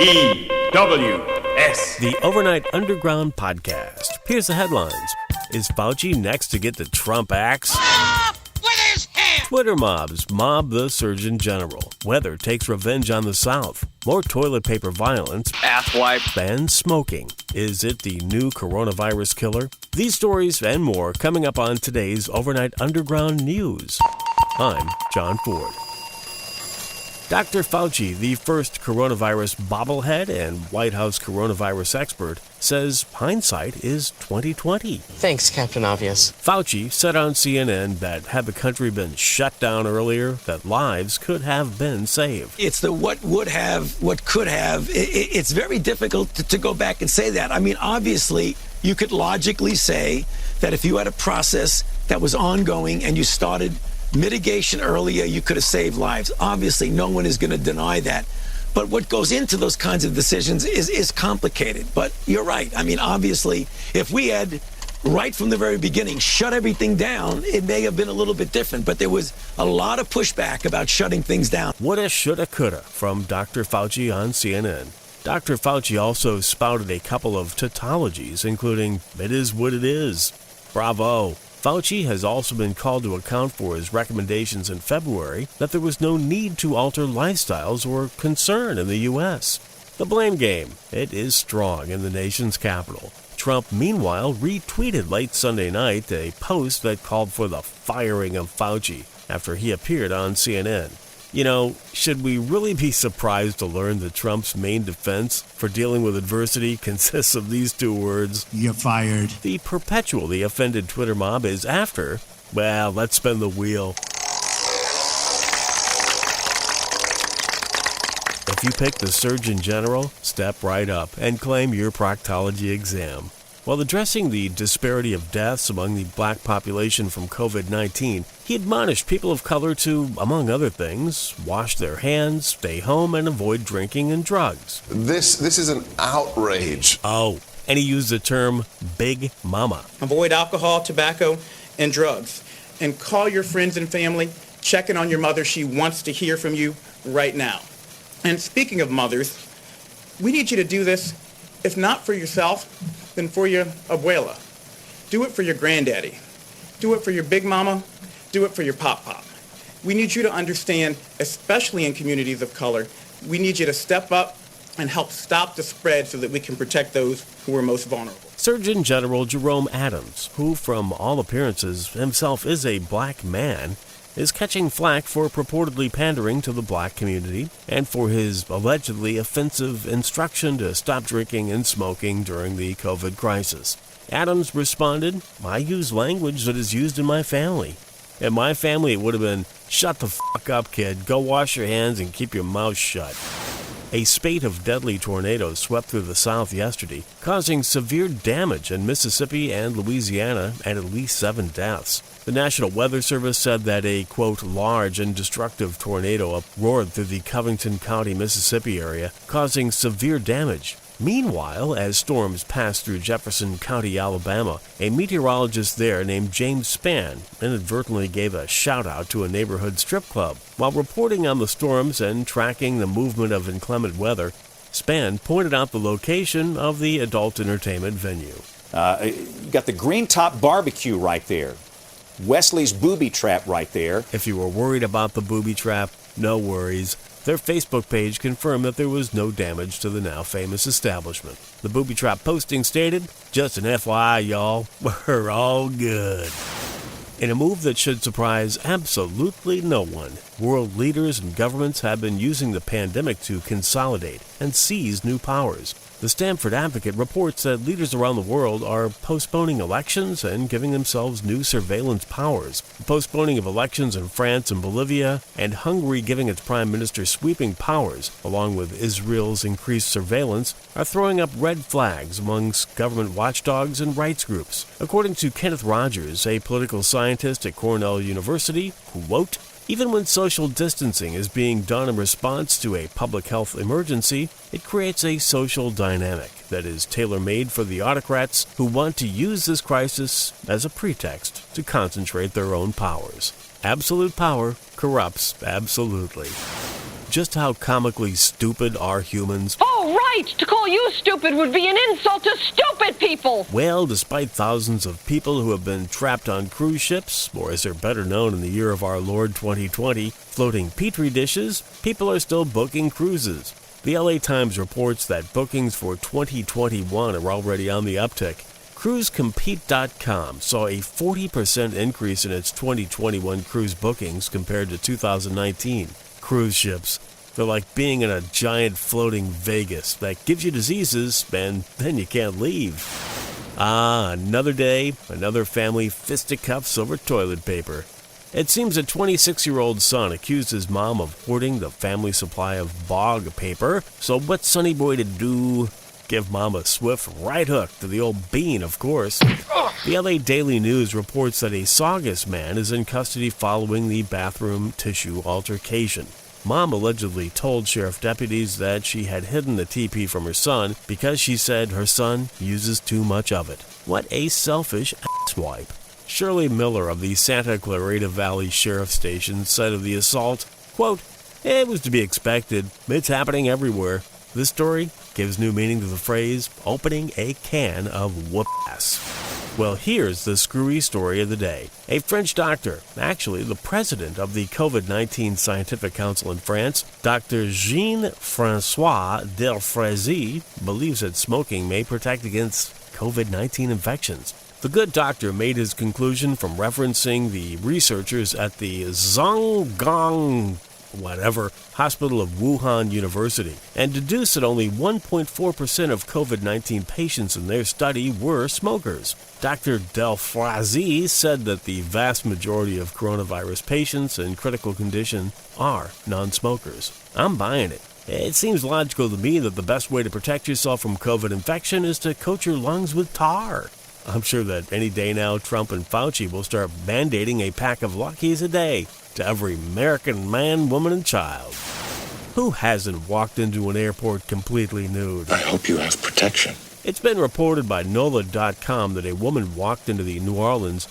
TWS. The Overnight Underground Podcast. Here's the headlines. Is Fauci next to get the Trump axe? With his hand! Twitter mobs mob the Surgeon General. Weather takes revenge on the South. More toilet paper violence. Asswipe. And smoking. Is it the new coronavirus killer? These stories and more coming up on today's Overnight Underground News. I'm John Ford. Dr. Fauci, the first coronavirus bobblehead and White House coronavirus expert, says hindsight is 2020. Thanks, Captain Obvious. Fauci said on CNN that had the country been shut down earlier, that lives could have been saved. It's the what would have, what could have. It's very difficult to go back and say that. I mean, obviously, you could logically say that if you had a process that was ongoing and you started mitigation earlier, you could have saved lives. Obviously, no one is going to deny that. But what goes into those kinds of decisions is complicated. But you're right. I mean, obviously, if we had, right from the very beginning, shut everything down, it may have been a little bit different. But there was a lot of pushback about shutting things down. Woulda, shoulda, coulda from Dr. Fauci on CNN. Dr. Fauci also spouted a couple of tautologies, including, "It is what it is." Bravo. Fauci has also been called to account for his recommendations in February that there was no need to alter lifestyles or concern in the U.S. The blame game, it is strong in the nation's capital. Trump, meanwhile, retweeted late Sunday night a post that called for the firing of Fauci after he appeared on CNN. You know, should we really be surprised to learn that Trump's main defense for dealing with adversity consists of these two words? You're fired. The perpetually offended Twitter mob is after, well, let's spin the wheel. If you pick the Surgeon General, step right up and claim your proctology exam. While addressing the disparity of deaths among the black population from COVID-19, he admonished people of color to, among other things, wash their hands, stay home, and avoid drinking and drugs. This is an outrage. Oh, and he used the term Big Mama. Avoid alcohol, tobacco, and drugs. And call your friends and family. Check in on your mother. She wants to hear from you right now. And speaking of mothers, we need you to do this, if not for yourself, then for your abuela. Do it for your granddaddy. Do it for your big mama. Do it for your pop-pop. We need you to understand, especially in communities of color, we need you to step up and help stop the spread so that we can protect those who are most vulnerable. Surgeon General Jerome Adams, who from all appearances himself is a black man, is catching flack for purportedly pandering to the black community and for his allegedly offensive instruction to stop drinking and smoking during the COVID crisis. Adams responded, "I use language that is used in my family. In my family, it would have been, shut the fuck up, kid. Go wash your hands and keep your mouth shut." A spate of deadly tornadoes swept through the South yesterday, causing severe damage in Mississippi and Louisiana and at least 7 deaths. The National Weather Service said that a, quote, large and destructive tornado roared through the Covington County, Mississippi area, causing severe damage. Meanwhile, as storms passed through Jefferson County, Alabama, a meteorologist there named James Spann inadvertently gave a shout-out to a neighborhood strip club. While reporting on the storms and tracking the movement of inclement weather, Spann pointed out the location of the adult entertainment venue. You got the Green Top Barbecue right there. Wesley's Booby Trap right there. If you were worried about the booby trap, no worries. Their Facebook page confirmed that there was no damage to the now famous establishment. The booby trap posting stated, "Just an FYI, y'all, we're all good." In a move that should surprise absolutely no one, world leaders and governments have been using the pandemic to consolidate and seize new powers. The Stanford Advocate reports that leaders around the world are postponing elections and giving themselves new surveillance powers. The postponing of elections in France and Bolivia, and Hungary giving its prime minister sweeping powers, along with Israel's increased surveillance, are throwing up red flags amongst government watchdogs and rights groups. According to Kenneth Rogers, a political scientist at Cornell University, quote, "Even when social distancing is being done in response to a public health emergency, it creates a social dynamic that is tailor-made for the autocrats who want to use this crisis as a pretext to concentrate their own powers. Absolute power corrupts absolutely." Just how comically stupid are humans? All right. To call you stupid would be an insult to stupid people. Well, despite thousands of people who have been trapped on cruise ships, or as they're better known in the year of our Lord 2020, floating petri dishes, people are still booking cruises. The LA Times reports that bookings for 2021 are already on the uptick. CruiseCompete.com saw a 40% increase in its 2021 cruise bookings compared to 2019. Cruise ships, they're like being in a giant floating Vegas that gives you diseases and then you can't leave. Another day, another family fisticuffs over toilet paper. It seems a 26-year-old son accused his mom of hoarding the family supply of bog paper, so what's Sonny Boy to do? Give Mom a swift right hook to the old bean, of course. The LA Daily News reports that a Saugus man is in custody following the bathroom tissue altercation. Mom allegedly told sheriff deputies that she had hidden the TP from her son because she said her son uses too much of it. What a selfish asswipe. Shirley Miller of the Santa Clarita Valley Sheriff Station said of the assault, quote, "It was to be expected. It's happening everywhere." This story gives new meaning to the phrase, opening a can of whoop-ass. Well, here's the screwy story of the day. A French doctor, actually the president of the COVID-19 Scientific Council in France, Dr. Jean-François Delfraise, believes that smoking may protect against COVID-19 infections. The good doctor made his conclusion from referencing the researchers at the Zhonggang Hospital of Wuhan University, and deduced that only 1.4% of COVID-19 patients in their study were smokers. Dr. Delfraise said that the vast majority of coronavirus patients in critical condition are non-smokers. I'm buying it. It seems logical to me that the best way to protect yourself from COVID infection is to coat your lungs with tar. I'm sure that any day now, Trump and Fauci will start mandating a pack of Luckies a day to every American man, woman, and child. Who hasn't walked into an airport completely nude? I hope you have protection. It's been reported by NOLA.com that a woman walked into the New Orleans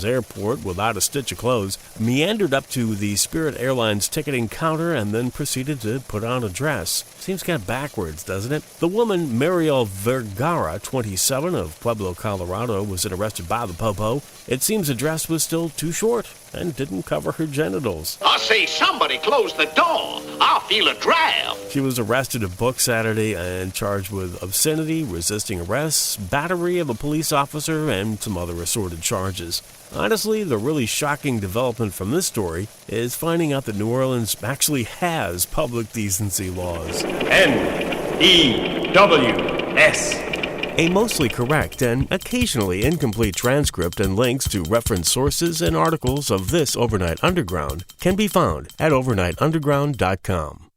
airport without a stitch of clothes, meandered up to the Spirit Airlines ticketing counter, and then proceeded to put on a dress. Seems kind of backwards, doesn't it? The woman, Mariel Vergara, 27, of Pueblo, Colorado, was arrested by the Popo. It seems the dress was still too short and didn't cover her genitals. I say somebody close the door. I feel a draft. She was arrested and booked Saturday and charged with obscenity, resisting arrest, battery of a police officer, and some other assorted charges. Honestly, the really shocking development from this story is finding out that New Orleans actually has public decency laws. NEWS. A mostly correct and occasionally incomplete transcript and links to reference sources and articles of this Overnight Underground can be found at overnightunderground.com.